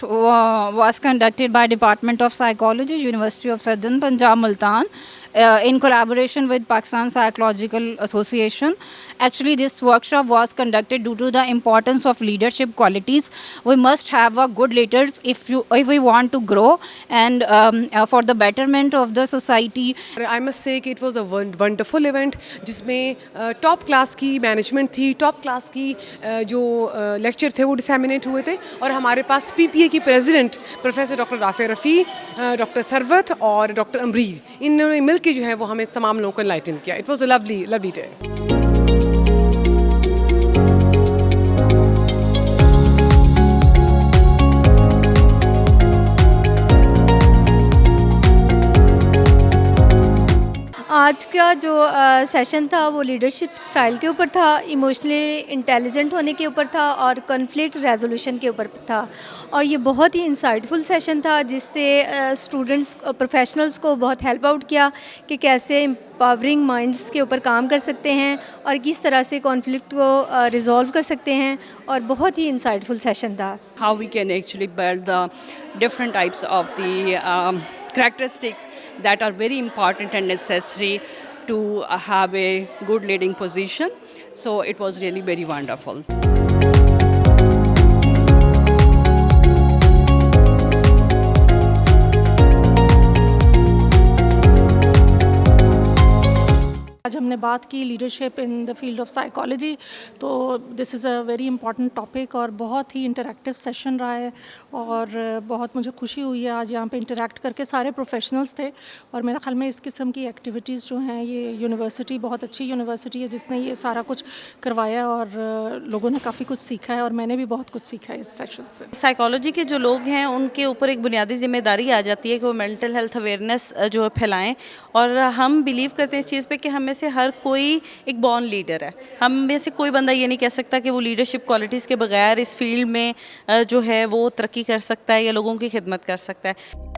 was conducted by Department of Psychology, University of Southern Punjab, Multan, in collaboration with Pakistan Psychological Association. Actually, this workshop was conducted due to the importance of leadership qualities. We must have a good leaders if we want to grow and for the betterment of the society. I must say कि it was a wonderful event जिसमें top class की management थी, top class की जो lecture थे वो डिसैमिनेट हुए थे और हमारे पास PPA की president professor doctor Rafia Rafi, doctor Sarwat और डॉक्टर अमरीज, इन्होंने मिल के जो है वो हमें तमाम लोगों को एनलाइटन किया. It was a lovely day. आज का जो सेशन था वो लीडरशिप स्टाइल के ऊपर था, इमोशनली इंटेलिजेंट होने के ऊपर था और कॉन्फ्लिक्ट रेजोल्यूशन के ऊपर था. और ये बहुत ही इंसाइटफुल सेशन था जिससे स्टूडेंट्स प्रोफेशनल्स को बहुत हेल्प आउट किया कि कैसे एम्पावरिंग माइंड्स के ऊपर काम कर सकते हैं और किस तरह से कॉन्फ्लिक्ट को रिजॉल्व कर सकते हैं. और बहुत ही इंसाइटफुल सेशन था. How we can actually build the different types of the characteristics that are very important and necessary to have a good leading position. So it was really very wonderful. आज हमने बात की leadership in the field of psychology, तो this is a very important topic और बहुत ही interactive session रहा है और बहुत मुझे खुशी हुई है आज यहाँ पे इंटरैक्ट करके. सारे प्रोफेशनल्स थे और मेरा ख्याल में इस किस्म की एक्टिविटीज़ जो हैं ये यूनिवर्सिटी बहुत अच्छी यूनिवर्सिटी है जिसने ये सारा कुछ करवाया और लोगों ने काफ़ी कुछ सीखा है और मैंने भी बहुत कुछ सीखा है इस सेशन से. साइकोलॉजी के जो लोग हैं उनके ऊपर एक बुनियादी जिम्मेदारी आ जाती है कि वो मेंटल हेल्थ अवेयरनेस जो है फैलाएं और हम बिलीव करते हैं इस चीज़ पे कि हमें से हर कोई एक बॉर्न लीडर है. हम में से कोई बंदा ये नहीं कह सकता कि वो लीडरशिप क्वालिटीज़ के बगैर इस फील्ड में जो है वो तरक्की कर सकता है या लोगों की खिदमत कर सकता है.